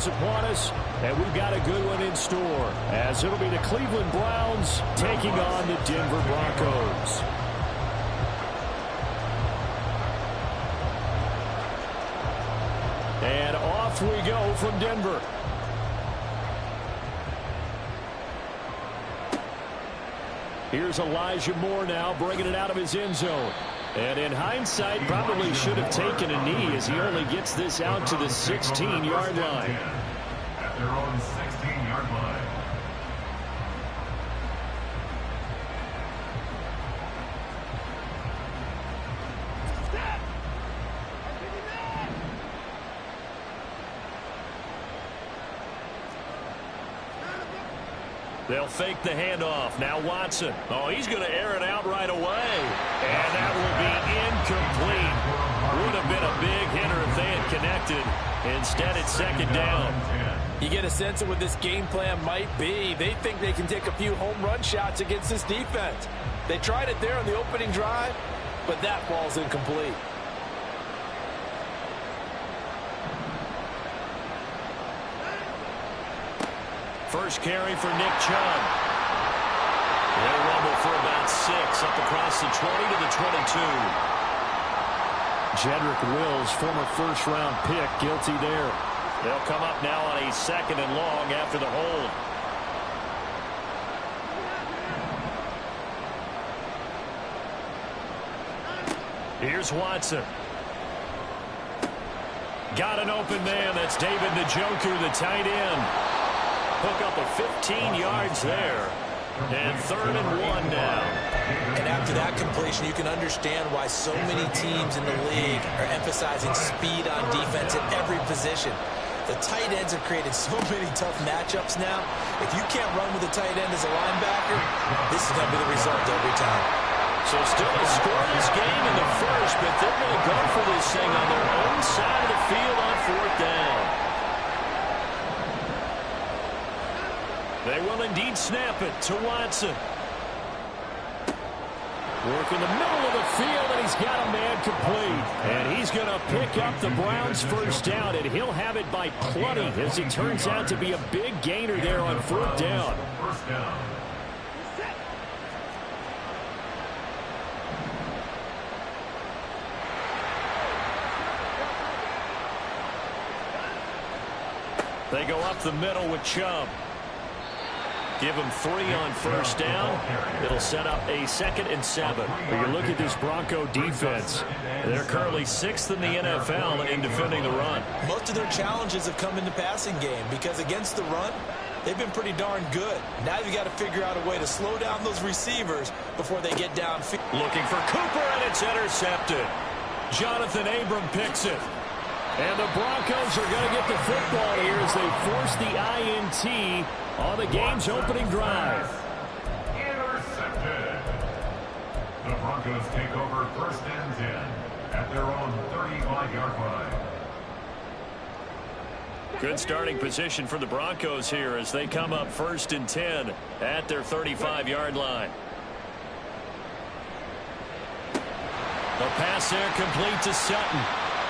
is upon us, and we've got a good one in store, as it'll be the Cleveland Browns taking on the Denver Broncos. And off we go from Denver. Here's Elijah Moore now, bringing it out of his end zone. And in hindsight, probably should have taken a knee as he only gets this out to the 16-yard line. At their own 16-yard line. They'll fake the handoff. Now Watson. Oh, he's going to air it out right away. And that will be incomplete. Would have been a big hitter if they had connected. Instead, it's second down. You get a sense of what this game plan might be. They think they can take a few home run shots against this defense. They tried it there on the opening drive, but that ball's incomplete. First carry for Nick Chubb. They'll rumble for about 6 up across the 20 to the 22. Jedrick Wills, former first-round pick, guilty there. They'll come up now on a 2nd and long after the hold. Here's Watson. Got an open man. That's David Njoku, the tight end. Hook up of 15 yards there. And 3rd and 1 now. And after that completion, you can understand why so many teams in the league are emphasizing speed on defense at every position. The tight ends have created so many tough matchups now. If you can't run with a tight end as a linebacker, this is going to be the result every time. So still a scoreless game in the first, but they're going to go for this thing on their own side of the field on 4th down. They will indeed snap it to Watson. Work in the middle of the field, and he's got a man complete. And he's going to pick up the Browns' first down, and he'll have it by plenty, as it turns out to be a big gainer there on 4th down. First down. They go up the middle with Chubb. Give him 3 on 1st down. It'll set up a 2nd and 7. When you look at this Bronco defense, they're currently 6th in the NFL in defending the run. Most of their challenges have come in the passing game because against the run, they've been pretty darn good. Now you've got to figure out a way to slow down those receivers before they get downfield. Looking for Cooper, and it's intercepted. Jonathan Abram picks it. And the Broncos are going to get the football here as they force the INT on the game's opening drive. Intercepted. The Broncos take over 1st and 10 at their own 35-yard line. Good starting position for the Broncos here as they come up 1st and 10 at their 35-yard line. The pass there complete to Sutton.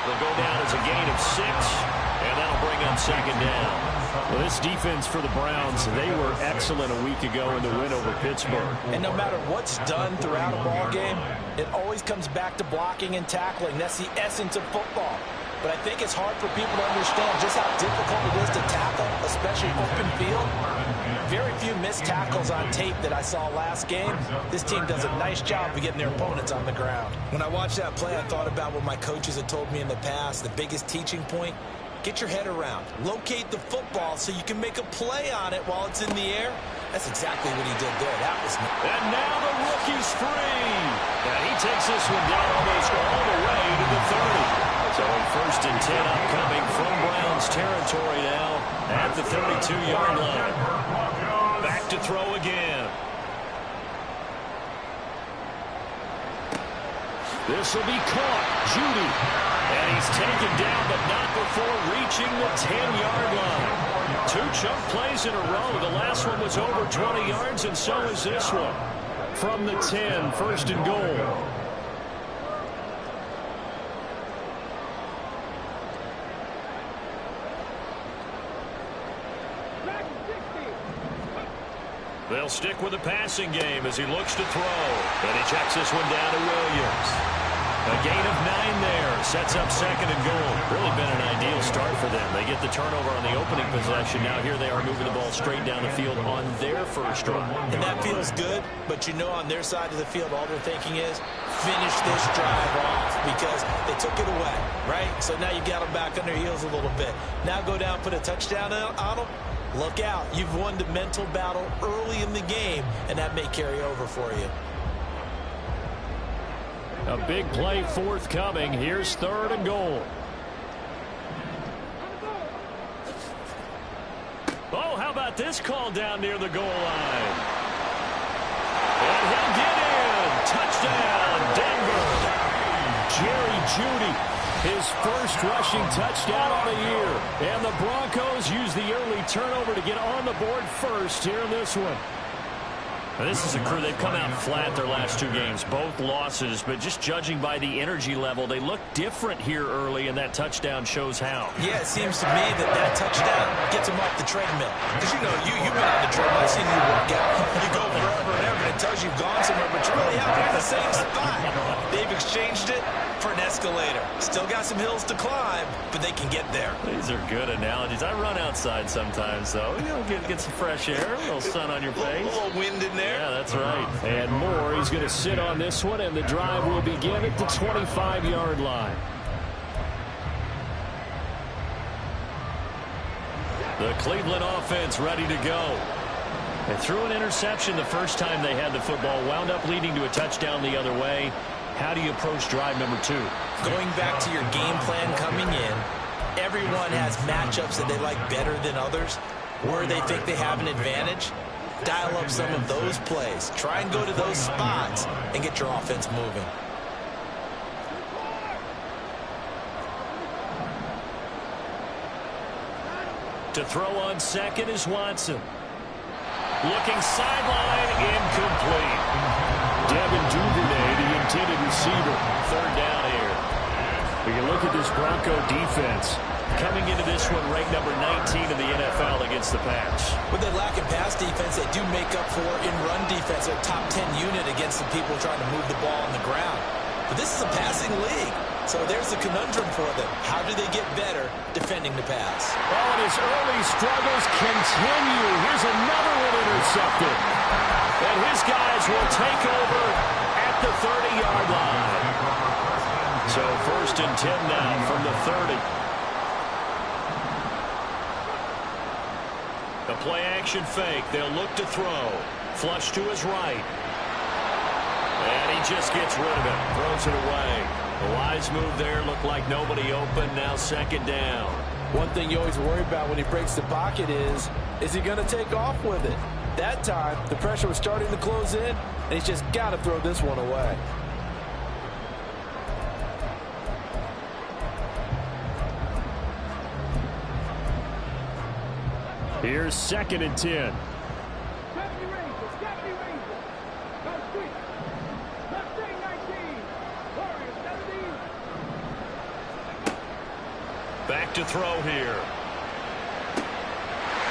They'll go down as a gain of 6, and that'll bring up 2nd down. Well, this defense for the Browns, they were excellent a week ago in the win over Pittsburgh. And no matter what's done throughout a ball game, it always comes back to blocking and tackling. That's the essence of football. But I think it's hard for people to understand just how difficult it is to tackle, especially open field. Very few missed tackles on tape that I saw last game. This team does a nice job of getting their opponents on the ground. When I watched that play, I thought about what my coaches had told me in the past. The biggest teaching point, get your head around. Locate the football so you can make a play on it while it's in the air. That's exactly what he did there. That was me. And now the rookie's free. And he takes this one down almost all the way to the 30. So a 1st and 10 upcoming from Browns territory now at the 32-yard line. Back to throw again. This will be caught. Judy. And he's taken down, but not before reaching the 10-yard line. 2 chunk plays in a row. The last one was over 20 yards, and so is this one. From the 10, 1st and goal. They'll stick with the passing game as he looks to throw. And he checks this one down to Williams. A gain of 9 there. Sets up second and goal. Really been an ideal start for them. They get the turnover on the opening possession. Now here they are moving the ball straight down the field on their first drive. And that feels good, but you know on their side of the field all they're thinking is finish this drive off because they took it away, right? So now you got them back on their heels a little bit. Now go down, put a touchdown on them. Look out. You've won the mental battle early in the game, and that may carry over for you. A big play forthcoming. Here's third and goal. Oh, how about this call down near the goal line? And he'll get in. Touchdown, Denver. Jerry Jeudy, his first rushing touchdown on the year. And the Broncos use the early turnover to get on the board first here in this one. Now, this is a crew, they've come out flat their last 2 games, both losses, but just judging by the energy level, they look different here early, and that touchdown shows how. Yeah, it seems to me that touchdown gets them off the treadmill. Because, you know, you've been on the treadmill. I've seen you work out. You go forever and ever, and it tells you you've gone somewhere, but you're really out there in the same spot. They've exchanged it for an escalator. Still got some hills to climb, but they can get there. These are good analogies. I run outside sometimes, though. You know, get some fresh air, a little sun on your face. A little wind in there. Yeah, that's right. And Moore, he's going to sit on this one, and the drive will begin at the 25-yard line. The Cleveland offense ready to go. They threw an interception the first time they had the football, wound up leading to a touchdown the other way. How do you approach drive number 2? Going back to your game plan coming in, everyone has matchups that they like better than others, where they think they have an advantage. Dial up some of those plays. Try and go to those spots and get your offense moving. To throw on second is Watson. Looking sideline, incomplete. Devin Duvernay, the intended receiver. Third down here. We can look at this Bronco defense. Coming into this one, ranked number 19 in the NFL against the pass. With that lack of pass defense, they do make up for in run defense. They're top 10 unit against the people trying to move the ball on the ground. But this is a passing league. So there's the conundrum for them. How do they get better defending the pass? Oh, and his early struggles continue. Here's another one intercepted. And his guys will take over at the 30-yard line. So 1st and 10 now from the 30. A play-action fake. They'll look to throw. Flush to his right. And he just gets rid of it. Throws it away. A wise move there. Looked like nobody open. Now 2nd down. One thing you always worry about when he breaks the pocket is he going to take off with it? That time, the pressure was starting to close in, and he's just got to throw this one away. Here's 2nd and 10. Back to throw here.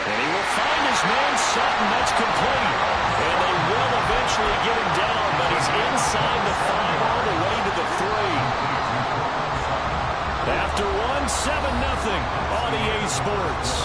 And he will find his man Sutton. That's complete. And they will eventually get him down, but he's inside the 5 all the way to the 3. After 1, 7-0 on EA Sports.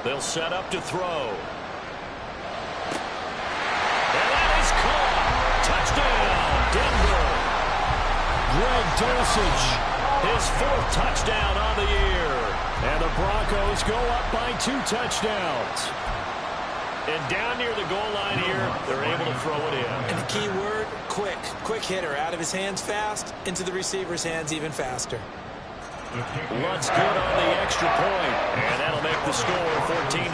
They'll set up to throw. And that is caught. Touchdown, Denver. Greg Dulcich, his 4th touchdown on the year. And the Broncos go up by 2 touchdowns. And down near the goal line here, they're able to throw it in. And the key word, quick. Quick hitter. Out of his hands fast, into the receiver's hands even faster. Luntz good on the extra point, and that'll make the score 14-0.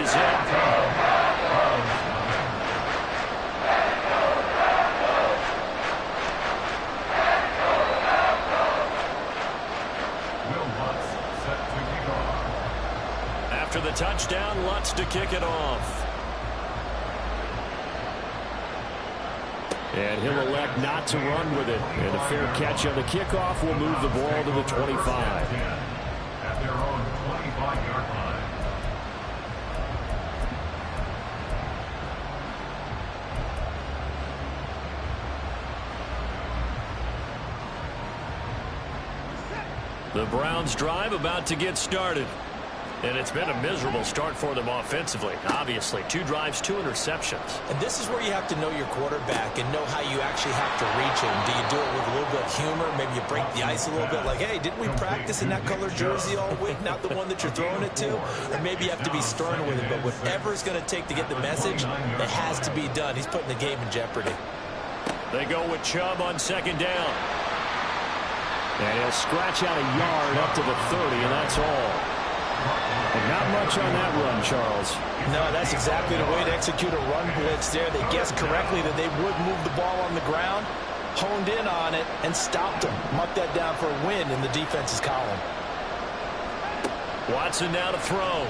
After the touchdown, Lutz to kick it off. And he'll elect not to run with it. And a fair catch on the kickoff will move the ball to the 25. At their own 25-yard line. The Browns drive about to get started. And it's been a miserable start for them offensively. Obviously, 2 drives, 2 interceptions. And this is where you have to know your quarterback and know how you actually have to reach him. Do you do it with a little bit of humor? Maybe you break the ice a little bit like, hey, didn't we practice in that color jersey all week? Not the one that you're throwing it to? Or maybe you have to be stern with it. But whatever it's going to take to get the message, it has to be done. He's putting the game in jeopardy. They go with Chubb on second down. And he'll scratch out a yard up to the 30, and that's all. And not much on that run, Charles. No, that's exactly the way to execute a run blitz there. They guessed correctly that they would move the ball on the ground, honed in on it, and stopped them. Mark that down for a win in the defense's column. Watson now to throw.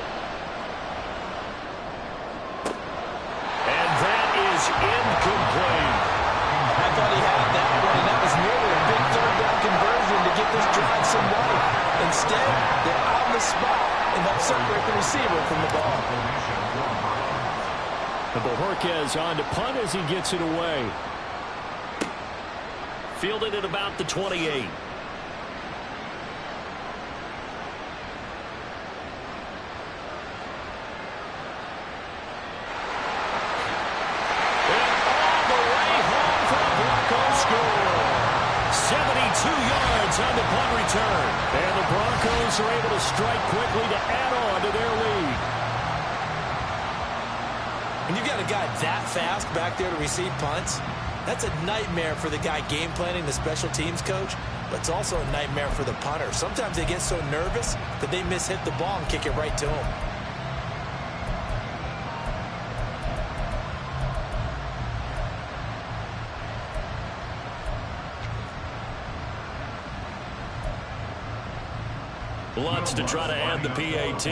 And that is incomplete. I thought he had that one, and that was nearly a big third-down conversion to get this drive some life. Instead, they're on the spot and help separate the receiver from the ball. And Bojorquez on to punt as he gets it away. Fielded at about the 28. On the punt return. And the Broncos are able to strike quickly to add on to their lead. When you've got a guy that fast back there to receive punts, that's a nightmare for the guy game planning, the special teams coach, but it's also a nightmare for the punter. Sometimes they get so nervous that they mishit the ball and kick it right to him. Lutz to try to add the PAT.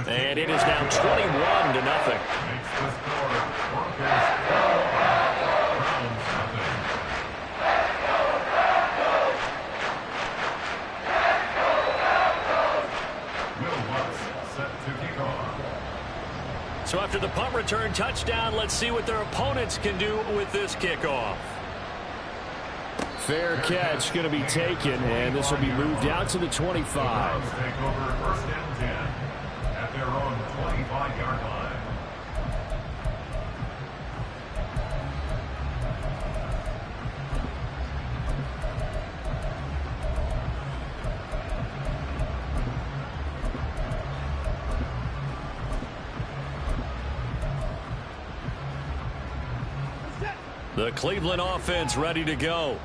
And it is now 21-0. So after the punt return touchdown, let's see what their opponents can do with this kickoff. Fair catch going to be taken, and this will be moved out to the 25. Take over first and 10 at their own 25-yard line. The Cleveland offense ready to go.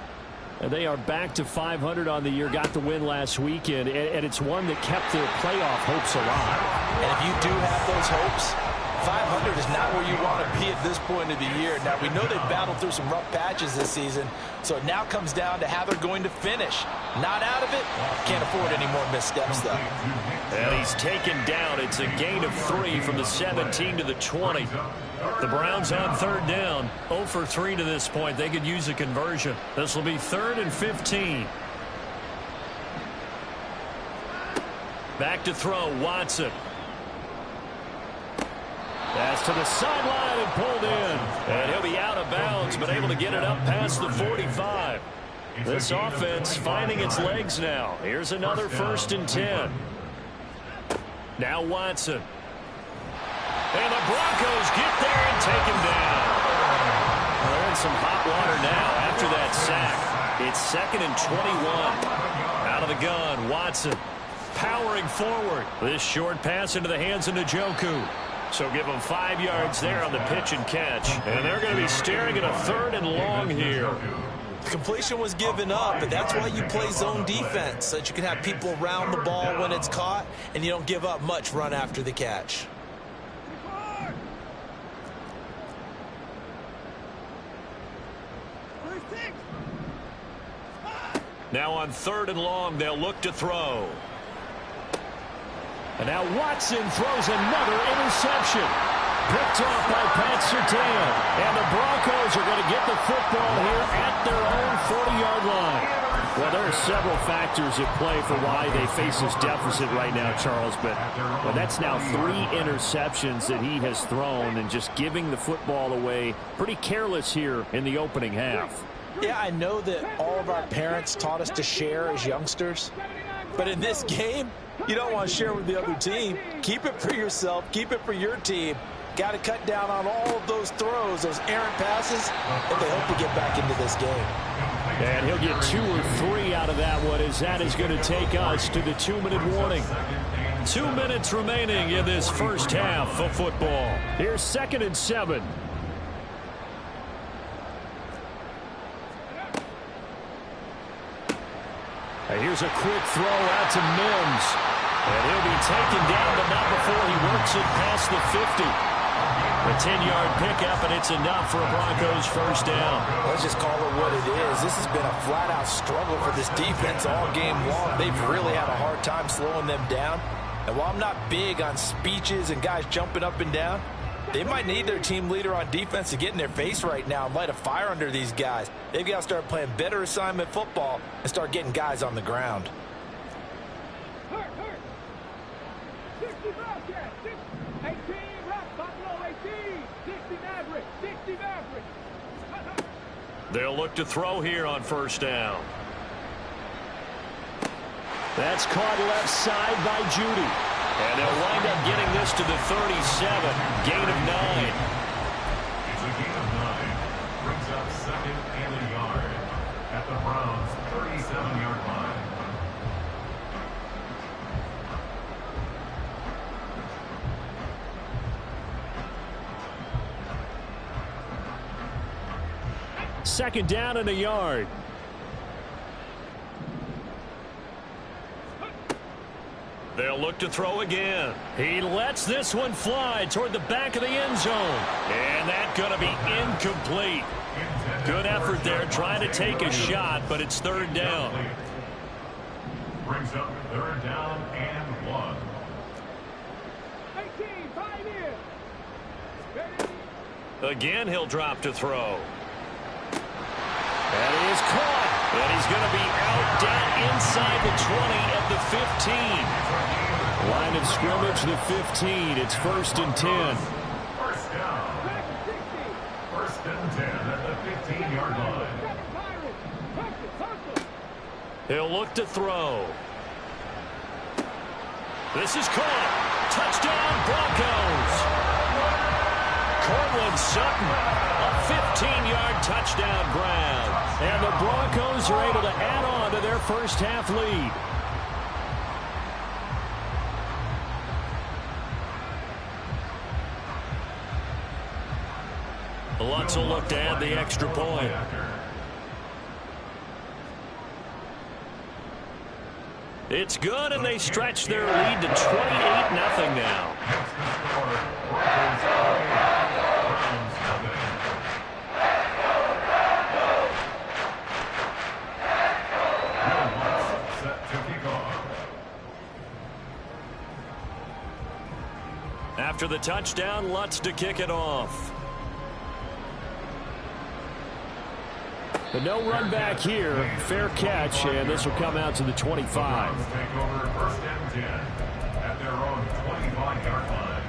And they are back to 500 on the year, got the win last weekend, and it's one that kept their playoff hopes alive. And if you do have those hopes, 500 is not where you want to be at this point of the year. Now, we know they've battled through some rough patches this season, so it now comes down to how they're going to finish. Not out of it, can't afford any more missteps, though. And he's taken down. It's a gain of 3 from the 17 to the 20. The Browns on third down, 0 for 3 to this point. They could use a conversion. This will be 3rd and 15. Back to throw, Watson. That's to the sideline and pulled in. And he'll be out of bounds, but able to get it up past the 45. This offense finding its legs now. Here's another 1st and 10. Now Watson. And the Broncos get there and take him down. They're in some hot water now after that sack. It's 2nd and 21. Out of the gun, Watson powering forward. This short pass into the hands of Njoku. So give them 5 yards there on the pitch and catch. And they're going to be staring at a 3rd and long here. The completion was given up, but that's why you play zone defense, so that you can have people around the ball when it's caught, and you don't give up much run after the catch. Now on 3rd and long, they'll look to throw. And now Watson throws another interception. Picked off by Pat Surtain. And the Broncos are going to get the football here at their own 40-yard line. Well, there are several factors at play for why they face this deficit right now, Charles. But that's now 3 interceptions that he has thrown and just giving the football away pretty careless here in the opening half. Yeah, I know that all of our parents taught us to share as youngsters. But in this game, you don't want to share with the other team. Keep it for yourself. Keep it for your team. Got to cut down on all of those throws, those errant passes, if they hope to get back into this game. And he'll get 2 or 3 out of that one, as that is going to take us to the 2-minute warning. 2 minutes remaining in this first half of football. Here's 2nd and 7. And here's a quick throw out to Mims. And he'll be taken down, but not before he works it past the 50. A 10-yard pickup, and it's enough for a Broncos first down. Let's just call it what it is. This has been a flat-out struggle for this defense all game long. They've really had a hard time slowing them down. And while I'm not big on speeches and guys jumping up and down, they might need their team leader on defense to get in their face right now and light a fire under these guys. They've got to start playing better assignment football and start getting guys on the ground. They'll look to throw here on first down. That's caught left side by Judy. And they'll wind up getting this to the 37. Gain of 9. It's a gain of 9. Brings up 2nd and a yard at the Browns' 37-yard line. Second down and a yard. They'll look to throw again. He lets this one fly toward the back of the end zone. And that's going to be incomplete. Good effort there trying to take a shot, but it's 3rd down. Brings up 3rd down and 1. Again, he'll drop to throw. And he is caught. And he's going to be out down inside the 20 at the 15. Line of scrimmage, the 15. It's 1st and 10. First down. 1st and 10 at the 15-yard line. He'll look to throw. This is caught. Touchdown, Broncos. Cortland Sutton, a 15-yard touchdown grab. And the Broncos are able to add on to their first half lead. Lutz will look to add the extra point. It's good, and they stretch their lead to 28-0 now. After the touchdown, Lutz to kick it off. But no run back here. Fair catch, and this will come out to the 25. Take over 1st and 10 at their own 25-yard line.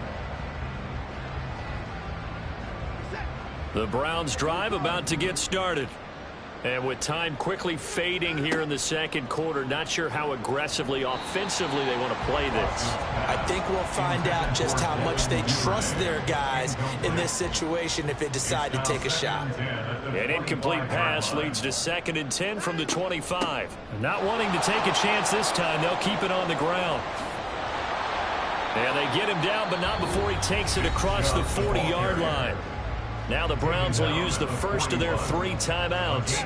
The Browns drive about to get started. And with time quickly fading here in the 2nd quarter, not sure how aggressively, offensively they want to play this. I think we'll find out just how much they trust their guys in this situation if they decide to take a shot. An incomplete pass leads to 2nd and 10 from the 25. Not wanting to take a chance this time, they'll keep it on the ground. And they get him down, but not before he takes it across the 40-yard line. Now the Browns will use the first of their 3 timeouts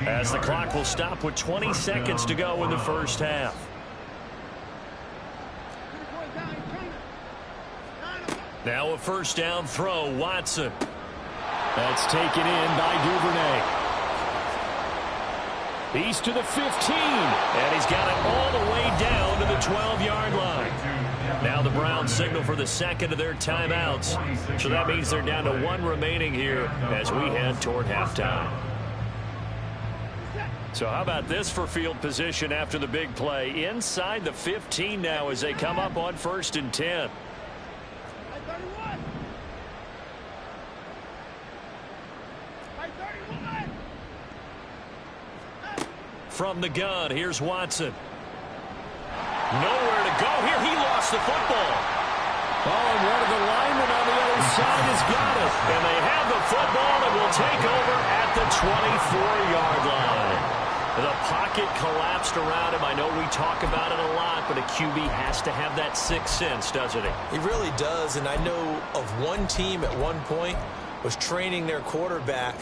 as the clock will stop with 20 seconds to go in the first half. Now a first down throw, Watson. That's taken in by Duvernay. He's to the 15, and he's got it all the way down to the 12-yard line. Now the Browns signal for the second of their timeouts. So that means they're down to one remaining here as we head toward halftime. So how about this for field position after the big play? Inside the 15 now as they come up on 1st and 10. From the gun, here's Watson. Nowhere to go here. He lost the football. Oh, and one of the linemen on the other side has got it. And they have the football and will take over at the 24-yard line. The pocket collapsed around him. I know we talk about it a lot, but a QB has to have that sixth sense, doesn't he? He really does, and I know of one team at one point was training their quarterback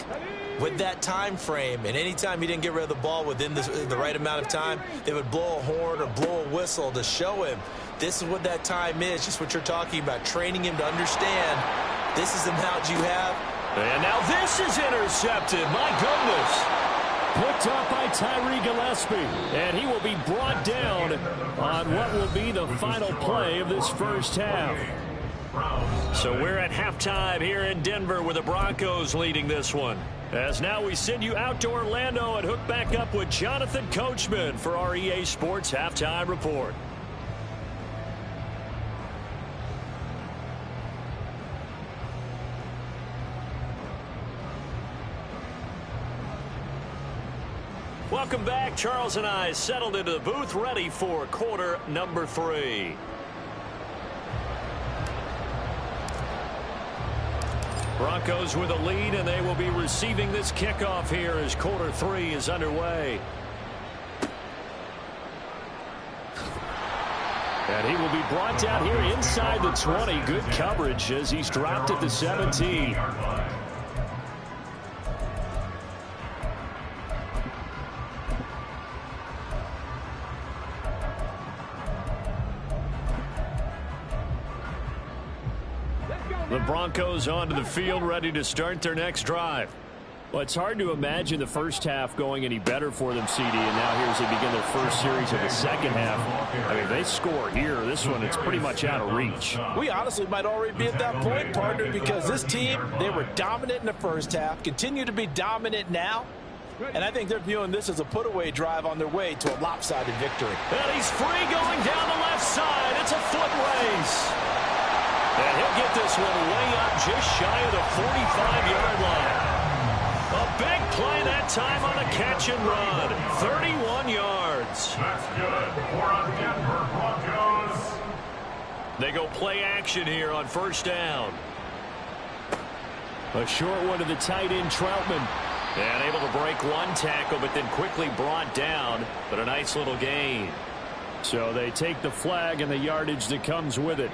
with that time frame, and anytime he didn't get rid of the ball within the right amount of time, they would blow a horn or blow a whistle to show him this is what that time is, just what you're talking about, training him to understand this is the amount you have. And now this is intercepted. My goodness. Picked up by Tyree Gillespie, and he will be brought down on what will be the final play of this first half. So we're at halftime here in Denver with the Broncos leading this one. As now we send you out to Orlando and hook back up with Jonathan Coachman for our EA Sports Halftime Report. Welcome back. Charles and I settled into the booth, ready for quarter number 3. Broncos with a lead, and they will be receiving this kickoff here as quarter 3 is underway. And he will be brought down here inside the 20. Good coverage as he's dropped at the 17. The Broncos onto the field, ready to start their next drive. Well, it's hard to imagine the first half going any better for them, CD, and now here as they begin their first series of the second half. I mean, they score here. This one, it's pretty much out of reach. We honestly might already be at that point, partner, because this team, they were dominant in the first half, continue to be dominant now, and I think they're viewing this as a put-away drive on their way to a lopsided victory. And he's free going down the left side. It's a foot race. And he'll get this one way up just shy of the 45-yard line. A big play that time on a catch and run. 31 yards. That's good for a Denver Broncos. They go play action here on first down. A short one to the tight end, Troutman. And able to break one tackle, but then quickly brought down. But a nice little gain. So they take the flag and the yardage that comes with it.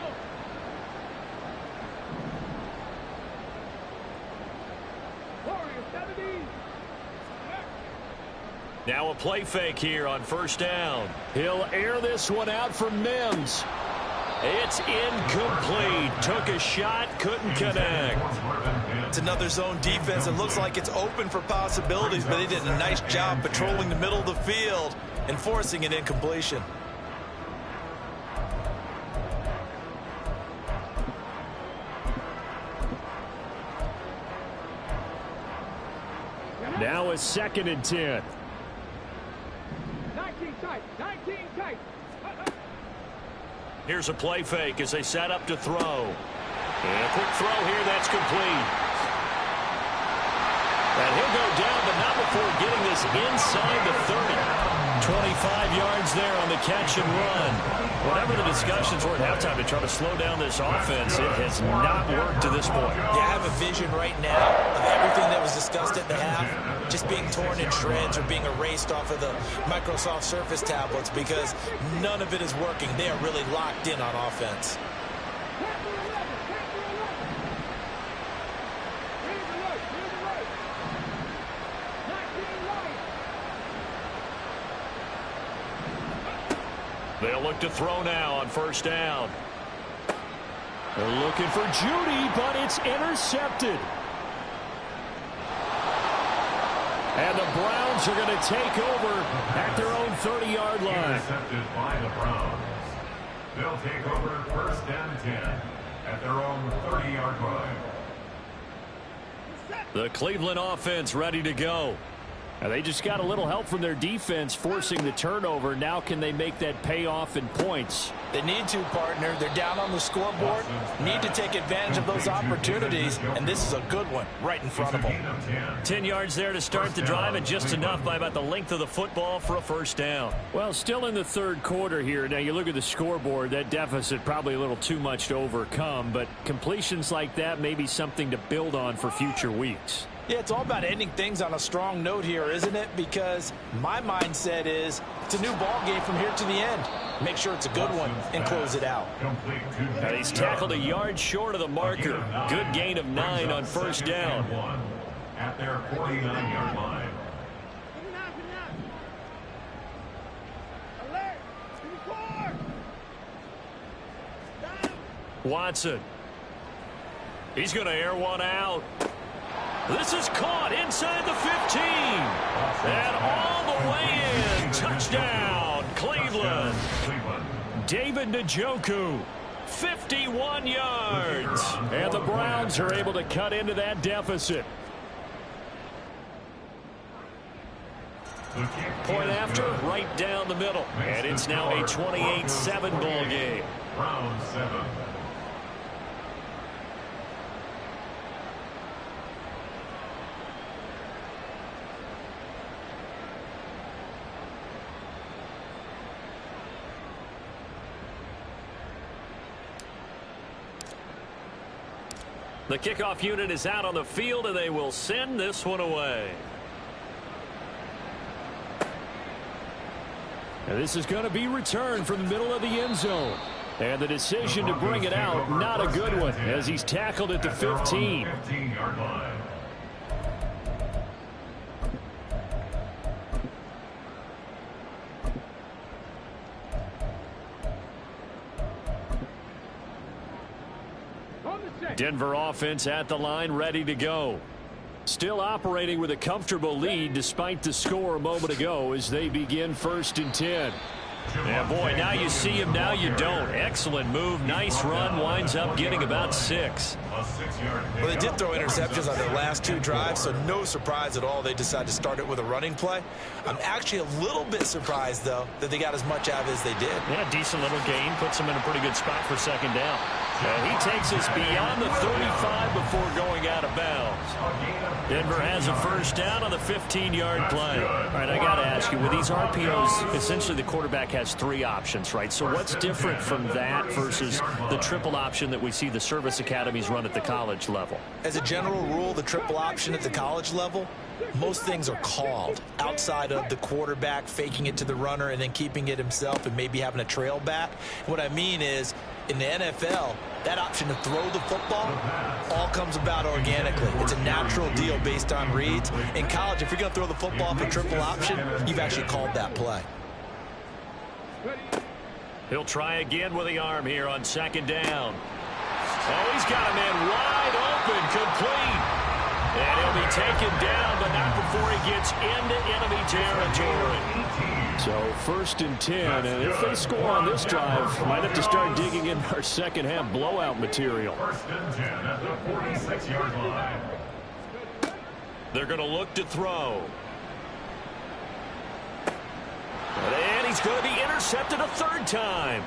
Now a play fake here on first down. He'll air this one out for Mims. It's incomplete. Took a shot, couldn't connect. It's another zone defense. It looks like it's open for possibilities, but they did a nice job patrolling the middle of the field and forcing an incompletion. Now a 2nd and 10. 19 tight. Here's a play fake as they set up to throw. And a quick throw here, that's complete. And he'll go down, but not before getting this inside the 30. 25 yards there on the catch and run. Whatever the discussions were at halftime to try to slow down this offense, it has not worked to this point. Yeah, I have a vision right now of everything that was discussed at the half just being torn in shreds or being erased off of the Microsoft Surface tablets because none of it is working. They are really locked in on offense. They'll look to throw now on first down. They're looking for Judy, but it's intercepted. And the Browns are going to take over at their own 30-yard line. Intercepted by the Browns. They'll take over first and 10 at their own 30-yard line. The Cleveland offense ready to go. And they just got a little help from their defense forcing the turnover. Now can they make that pay off in points? They need to, partner. They're down on the scoreboard. Need to take advantage of those opportunities, and this is a good one right in front of them. 10 yards there to start the drive, and just enough by about the length of the football for a first down. Well, still in the third quarter here. Now, you look at the scoreboard, that deficit probably a little too much to overcome, but completions like that may be something to build on for future weeks. Yeah, it's all about ending things on a strong note here, isn't it? Because my mindset is it's a new ball game from here to the end. Make sure it's a good one and close it out. And he's tackled a yard short of the marker. Good gain of 9 on first down. At their 49-yard line. Watson. He's going to air one out. This is caught inside the 15. And all the way in. Touchdown, Cleveland. David Njoku, 51 yards. And the Browns are able to cut into that deficit. Point after, right down the middle. And it's now a 28-7 ball game. Round 7. The kickoff unit is out on the field, and they will send this one away. And this is going to be returned from the middle of the end zone. And the decision to bring it out, not a good one, as he's tackled at the 15. 15-yard line. Denver offense at the line, ready to go. Still operating with a comfortable lead despite the score a moment ago as they begin first and 10. Yeah, boy, now you see him, now you don't. Excellent move, nice run, winds up getting about 6. Well, they did throw interceptions on their last 2 drives, so no surprise at all they decided to start it with a running play. I'm actually a little bit surprised, though, that they got as much out of it as they did. Yeah, decent little gain, puts them in a pretty good spot for second down. And he takes us beyond the 35 before going out of bounds. Denver has a first down on the 15-yard play. All right, I got to ask you, with these RPOs, essentially the quarterback has 3 options, right? So what's different from that versus the triple option that we see the service academies run at the college level? As a general rule, the triple option at the college level, most things are called outside of the quarterback faking it to the runner and then keeping it himself and maybe having a trail back. What I mean is, in the NFL, that option to throw the football all comes about organically. It's a natural deal based on reads. In college, if you're going to throw the football for triple option, you've actually called that play. He'll try again with the arm here on second down. Oh, he's got a man wide open, complete. And he'll be taken down, but not before he gets into enemy territory. So first and 10, and if they score on this drive, might have to start digging in our second half blowout material. First and 10 at the 46-yard line. They're going to look to throw. And he's going to be intercepted a third time.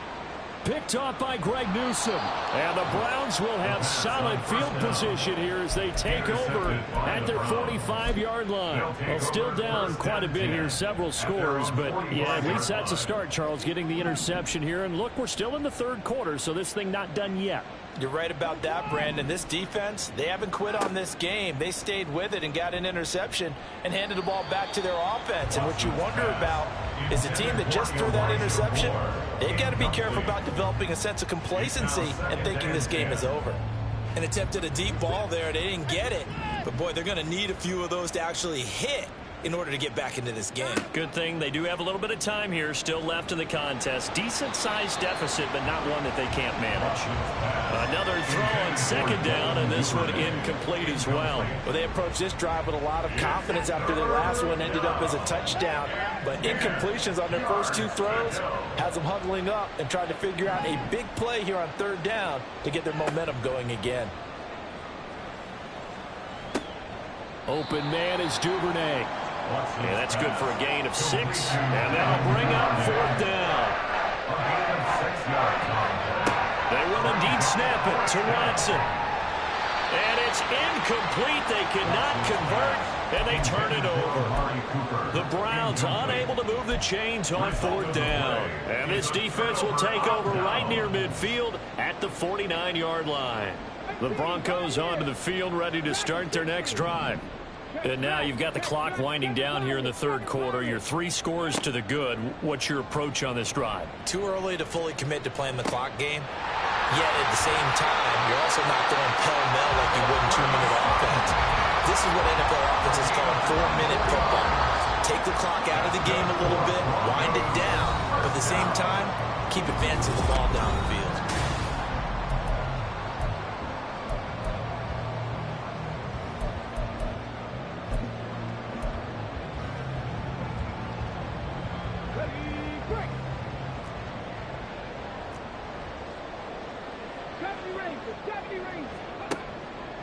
Picked off by Greg Newsome. And the Browns will have solid field position here as they take over at their 45-yard line. Well, still down quite a bit here, several scores, but yeah, at least that's a start, Charles, getting the interception here. And look, we're still in the third quarter, so this thing not done yet. You're right about that, Brandon. This defense, they haven't quit on this game. They stayed with it and got an interception and handed the ball back to their offense. And what you wonder about is a team that just threw that interception, they've got to be careful about developing a sense of complacency and thinking this game is over. And attempted a deep ball there. They didn't get it. But, boy, they're going to need a few of those to actually hit in order to get back into this game. Good thing they do have a little bit of time here still left in the contest. Decent-sized deficit, but not one that they can't manage. Another throw on second down, and this one incomplete as well. Well, they approached this drive with a lot of confidence after their last one ended up as a touchdown. But incompletions on their first two throws has them huddling up and trying to figure out a big play here on third down to get their momentum going again. Open man is Duvernay. Yeah, that's good for a gain of 6. And that'll bring up fourth down. They will indeed snap it to Watson. And it's incomplete. They cannot convert, and they turn it over. The Browns unable to move the chains on fourth down. And this defense will take over right near midfield at the 49-yard line. The Broncos onto the field, ready to start their next drive. And now you've got the clock winding down here in the third quarter. You're 3 scores to the good. What's your approach on this drive? Too early to fully commit to playing the clock game. Yet at the same time, you're also not going pell-mell like you would in 2-minute offense. This is what NFL offenses call 4-minute football. Take the clock out of the game a little bit, wind it down, but at the same time, keep advancing the ball down the field.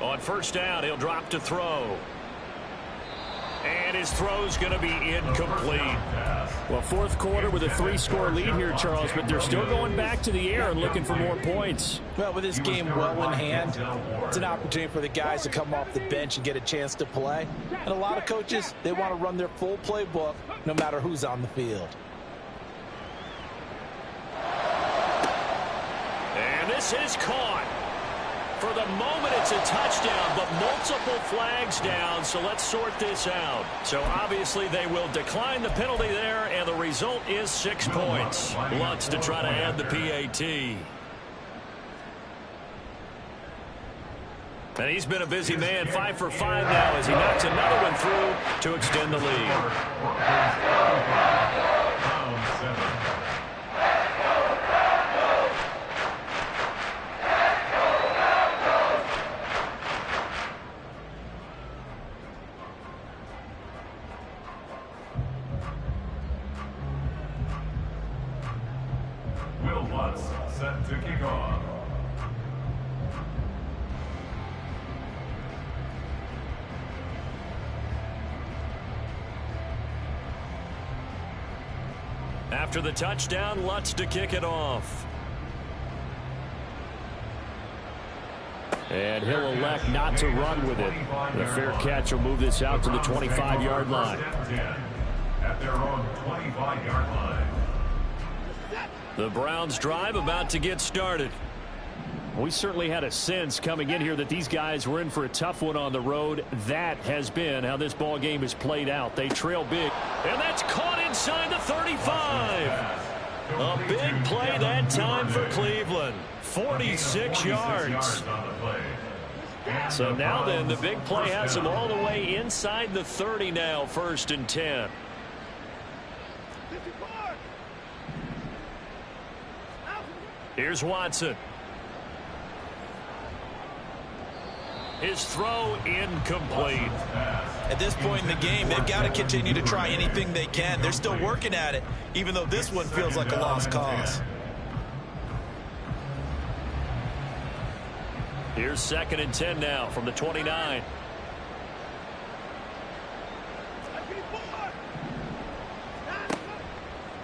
On first down, he'll drop to throw. And his throw's going to be incomplete. Well, fourth quarter with a 3-score lead here, Charles, but they're still going back to the air and looking for more points. Well, with this game well in hand, it's an opportunity for the guys to come off the bench and get a chance to play. And a lot of coaches, they want to run their full playbook no matter who's on the field. And this is caught. For the moment, it's a touchdown, but multiple flags down, so let's sort this out. So obviously they will decline the penalty there, and the result is 6 points. Lutz to try to add the PAT. And he's been a busy man, 5 for 5 now as he knocks another one through to extend the lead. Set to kick off. After the touchdown, Lutz to kick it off. And he'll elect not to run with it. The fair catch will move this out to the 25-yard line. At their own 25-yard line. The Browns drive about to get started. We certainly had a sense coming in here that these guys were in for a tough one on the road. That has been how this ball game has played out. They trail big, and that's caught inside the 35. A big play that time for Cleveland. 46 yards. So now then, the big play has them all the way inside the 30 now, 1st and 10. Here's Watson. His throw incomplete. At this point in the game, they've got to continue to try anything they can. They're still working at it, even though this one feels like a lost cause. Here's 2nd and 10 now from the 29.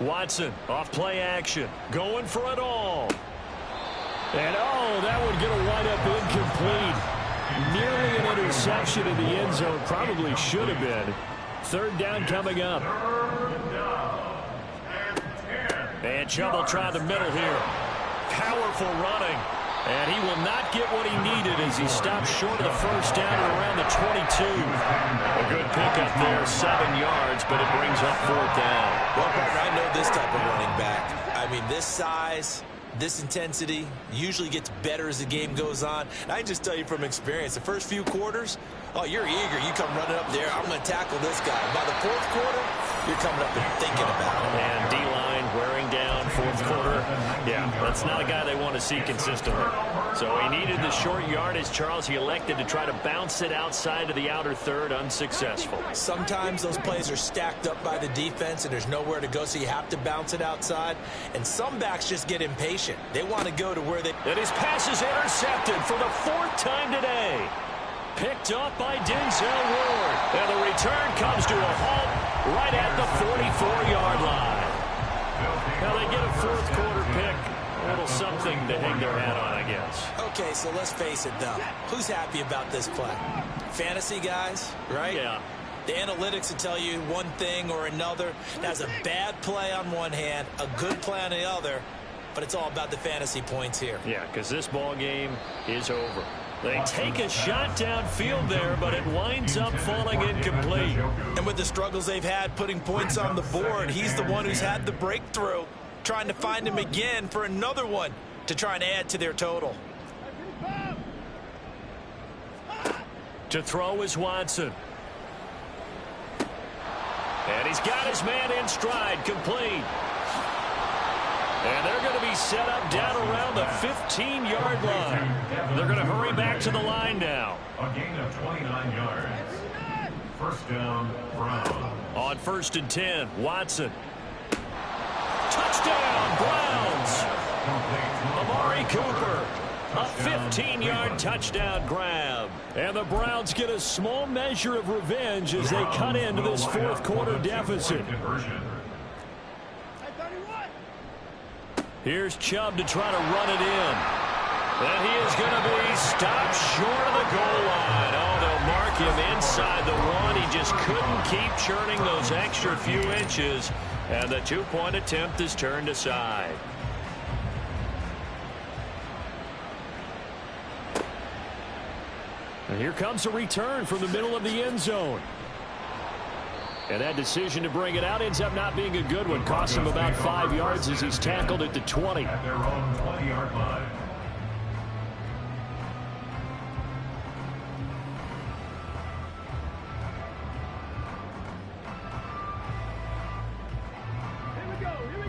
Watson off play action, going for it all. And oh, that one going to wind up incomplete. Nearly an interception in the end zone. Probably should have been. 3rd down coming up. And Chubb will try the middle here. Powerful running. And he will not get what he needed as he stops short of the 1st down at around the 22. A good pickup there, 7 yards, but it brings up 4th down. Well, partner, I know this type of running back. I I mean, this size, this intensity usually gets better as the game goes on. And I can just tell you from experience, the first few quarters, oh, you're eager. You come running up there, I'm going to tackle this guy. By the fourth quarter, you're coming up and thinking about it. And D-line wearing down fourth quarter. Yeah, that's not a guy they want to see consistently. So he needed the short yardage, Charles. He elected to try to bounce it outside of the outer third, unsuccessful. Sometimes those plays are stacked up by the defense and there's nowhere to go, so you have to bounce it outside. And some backs just get impatient. They want to go to where they... And his pass is intercepted for the fourth time today. Picked up by Denzel Ward. And the return comes to a halt right at the 44-yard line. Now they get a fourth quarter pick. A little something to hang their hat on, I guess. Okay, so let's face it, though. Who's happy about this play? Fantasy guys, right? Yeah. The analytics will tell you one thing or another. That's a bad play on one hand, a good play on the other, but it's all about the fantasy points here. Yeah, because this ball game is over. They take a shot downfield there, but it winds up falling incomplete. And with the struggles they've had putting points on the board, he's the one who's had the breakthrough, trying to find him again for another one to try and add to their total. To throw is Watson. And he's got his man in stride, complete. And they're going to be set up down around the 15-yard line. They're going to hurry back to the line now. A gain of 29 yards. First down, Browns. On 1st and 10, Watson. Touchdown, Browns. Amari Cooper. A 15-yard touchdown grab. And the Browns get a small measure of revenge as they cut into this fourth quarter deficit. Here's Chubb to try to run it in. And he is going to be stopped short of the goal line. Oh, they'll mark him inside the one. He just couldn't keep churning those extra few inches. And the two-point attempt is turned aside. And here comes a return from the middle of the end zone. And that decision to bring it out ends up not being a good one. Cost him about 5 yards as he's tackled at the 20. At their own 20-yard line.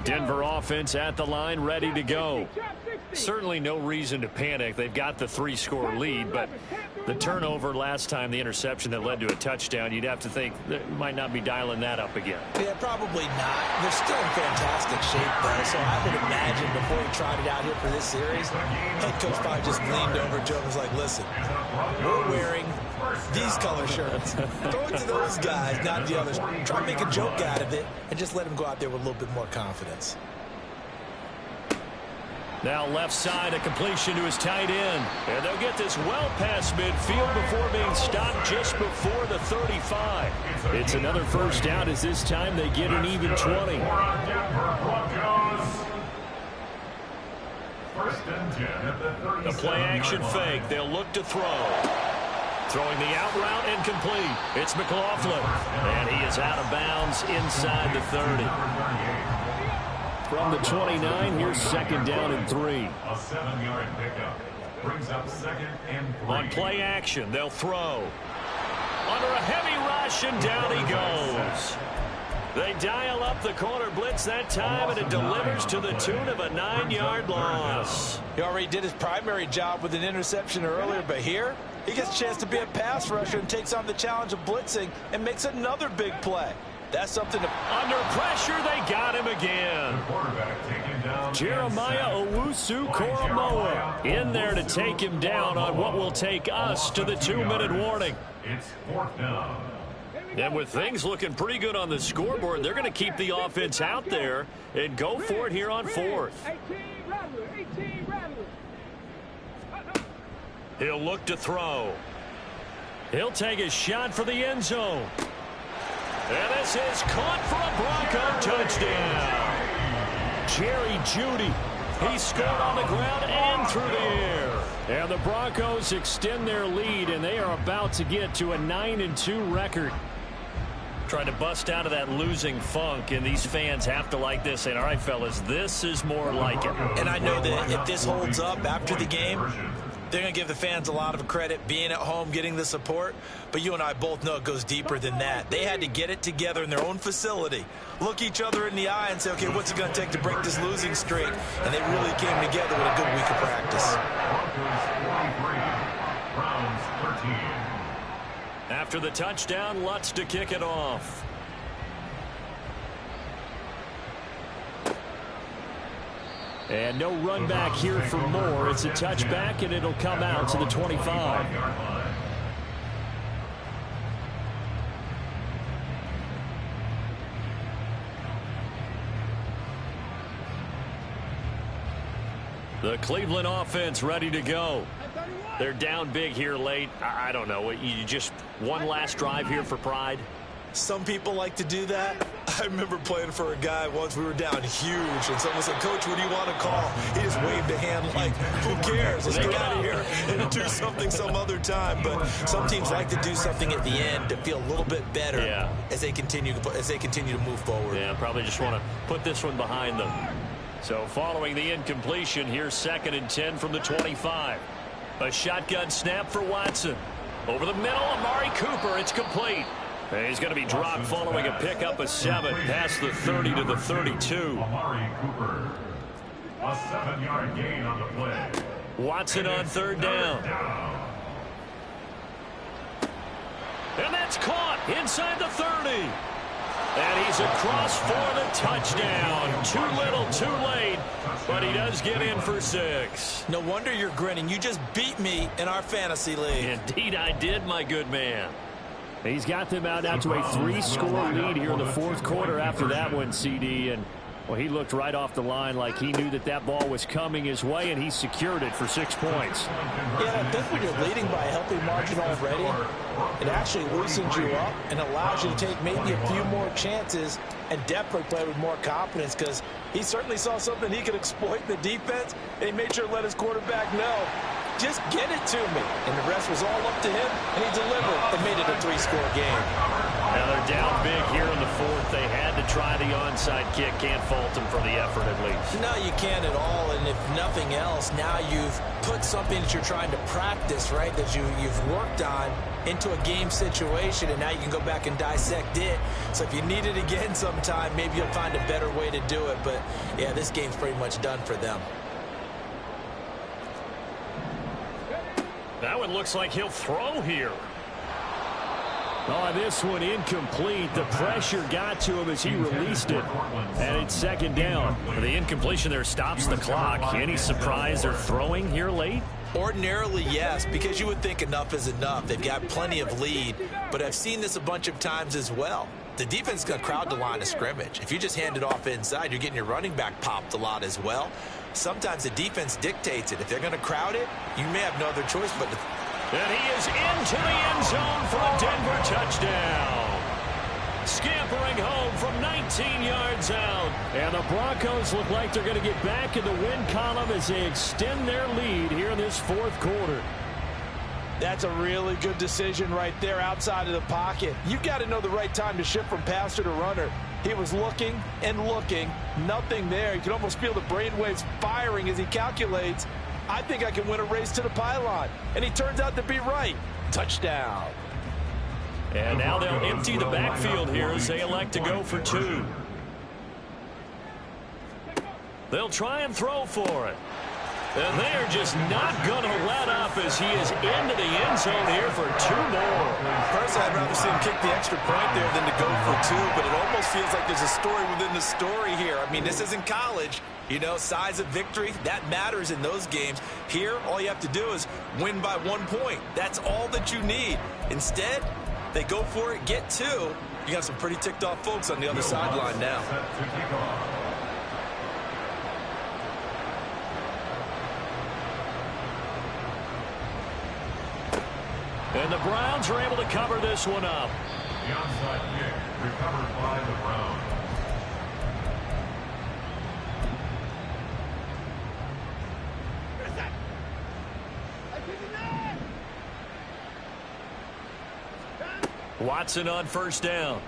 Denver offense at the line, ready to go. Certainly no reason to panic. They've got the 3-score lead, but the turnover last time, the interception that led to a touchdown, you'd have to think they might not be dialing that up again. Yeah, probably not. They're still in fantastic shape, though, so I would imagine before he tried it out here for this series, head coach probably just leaned over to him and was like, listen, we're wearing these color shirts. Throw it to those guys, not the others. Try and make a joke out of it and just let them go out there with a little bit more confidence. Now left side, a completion to his tight end. And they'll get this well past midfield before being stopped just before the 35. It's another first down as this time they get an even 20. The play action fake. They'll look to throw. Throwing the out route and complete. It's McLaughlin. And he is out of bounds inside the 30. From the 29, here's second down and 3. A 7-yard pickup. Brings up second and 3. On play action, they'll throw. Under a heavy rush, and down he goes. They dial up the corner blitz that time, and it delivers to the tune of a 9-yard loss. He already did his primary job with an interception earlier, but here he gets a chance to be a pass rusher and takes on the challenge of blitzing and makes another big play. That's something to... Under pressure, they got him again. Jeremiah Owusu-Koramoah in there to take him down on what will take us to the 2-minute warning. It's fourth down. And with things looking pretty good on the scoreboard, they're going to keep the offense out there and go for it here on fourth. He'll look to throw. He'll take a shot for the end zone. And this is caught for a Bronco touchdown. Jerry Jeudy. He scored on the ground and through the air. And the Broncos extend their lead, and they are about to get to a 9-2 record. Trying to bust out of that losing funk, and these fans have to like this. And all right, fellas, this is more like it. And I know that if this holds up after the game, they're going to give the fans a lot of credit, being at home, getting the support. But you and I both know it goes deeper than that. They had to get it together in their own facility, look each other in the eye and say, okay, what's it going to take to break this losing streak? And they really came together with a good week of practice. After the touchdown, Lutz to kick it off. And no run back here for Moore. It's a touchback, and it'll come out to the 25. The Cleveland offense ready to go. They're down big here late. I don't know. You just one last drive here for pride? Some people like to do that. I remember playing for a guy once. We were down huge, and someone said, Coach, what do you want to call? He just waved a hand like, who cares? Let's get out of here and do something some other time. But some teams like to do something at the end to feel a little bit better as they continue to move forward. Yeah, probably just want to put this one behind them. So following the incompletion, here's 2nd and 10 from the 25. A shotgun snap for Watson. Over the middle, Amari Cooper. It's complete. He's going to be dropped following a pickup of 7 past the 30 to the 32. Amari Cooper. A 7-yard gain on the play. Watson on 3rd down. And that's caught inside the 30. And he's across for the touchdown. Too little, too late. But he does get in for 6. No wonder you're grinning. You just beat me in our fantasy league. Indeed I did, my good man. He's got them out now to a 3-score lead here in the 4th quarter after that one, CD. And, well, he looked right off the line like he knew that that ball was coming his way, and he secured it for 6 points. Yeah, I think when you're leading by a healthy margin already, it actually loosens you up and allows you to take maybe a few more chances and definitely play with more confidence, because he certainly saw something he could exploit in the defense, and he made sure to let his quarterback know, just get it to me. And the rest was all up to him, and he delivered and made it a 3-score game. Now they're down big here in the 4th. They had to try the onside kick. Can't fault them for the effort at least. No, you can't at all. And if nothing else, now you've put something that you're trying to practice, right, that you've worked on into a game situation, and now you can go back and dissect it. So if you need it again sometime, maybe you'll find a better way to do it. But, yeah, this game's pretty much done for them. That one looks like he'll throw here. Oh, this one incomplete. The pressure got to him as he released it. And it's 2nd down. The incompletion there stops the clock. Any surprise they're throwing here late? Ordinarily, yes, because you would think enough is enough. They've got plenty of lead, but I've seen this a bunch of times as well. The defense is going to crowd the line of scrimmage. If you just hand it off inside, you're getting your running back popped a lot as well. Sometimes the defense dictates it. If they're going to crowd it, you may have no other choice but to... And he is into the end zone for a Denver touchdown. Scampering home from 19 yards out. And the Broncos look like they're going to get back in the win column as they extend their lead here in this 4th quarter. That's a really good decision right there outside of the pocket. You've got to know the right time to shift from passer to runner. He was looking and looking, nothing there. You can almost feel the brainwaves firing as he calculates, I think I can win a race to the pylon. And he turns out to be right. Touchdown. And now they'll empty the backfield here as they elect to go for 2. They'll try and throw for it. And they are just not going to let up as he is into the end zone here for 2 more. Personally, I'd rather see him kick the extra point there than to go for 2, but it almost feels like there's a story within the story here. I mean, this isn't college. You know, size of victory, that matters in those games. Here, all you have to do is win by 1 point. That's all that you need. Instead, they go for it, get 2. You got some pretty ticked off folks on the other sideline now. And the Browns are able to cover this one up. The onside kick recovered by the Browns. Watson on 1st down.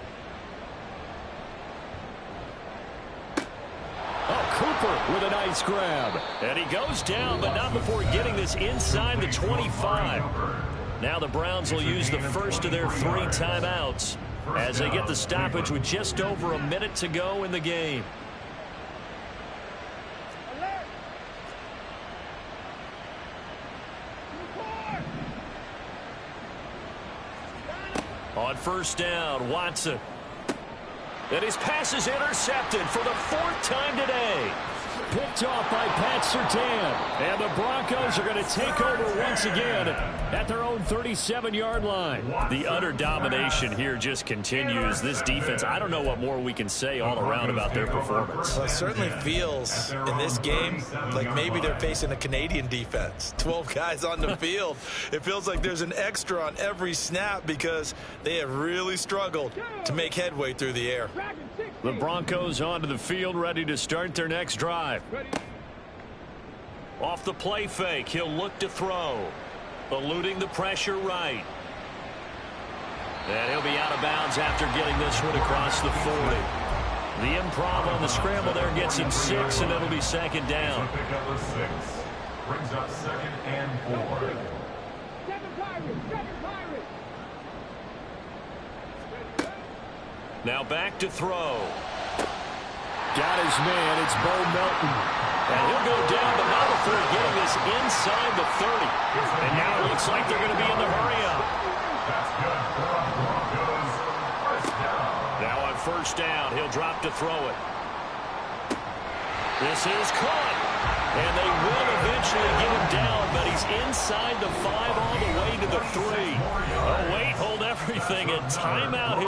Cooper with a nice grab. And he goes down, but not before getting this inside the 25. Now the Browns will use the first of their 3 timeouts as they get the stoppage with just over a minute to go in the game. On first down, Watson. And his pass is intercepted for the 4th time today. Picked off by Pat Surtain. And the Broncos are going to take over once again at their own 37-yard line. The utter domination here just continues. This defense, I don't know what more we can say all around about their performance. Well, it certainly feels in this game like maybe they're facing a Canadian defense. 12 guys on the field. It feels like there's an extra on every snap because they have really struggled to make headway through the air. The Broncos onto the field, ready to start their next drive. Off the play fake, he'll look to throw. Eluding the pressure right. And he'll be out of bounds after getting this one across the 40. The improv on the scramble there gets him 6, and it'll be 2nd down. Brings up 2nd and 4. Now back to throw. Got his man. It's Bo Melton. And he'll go down, but not before getting this inside the 30. And now it looks like they're going to be in the hurry-up. That's good for the Broncos. First down. Now on first down, he'll drop to throw it. This is caught. And they will eventually get him down, but he's inside the 5 all the way to the 3. Oh, wait, hold everything. A timeout here.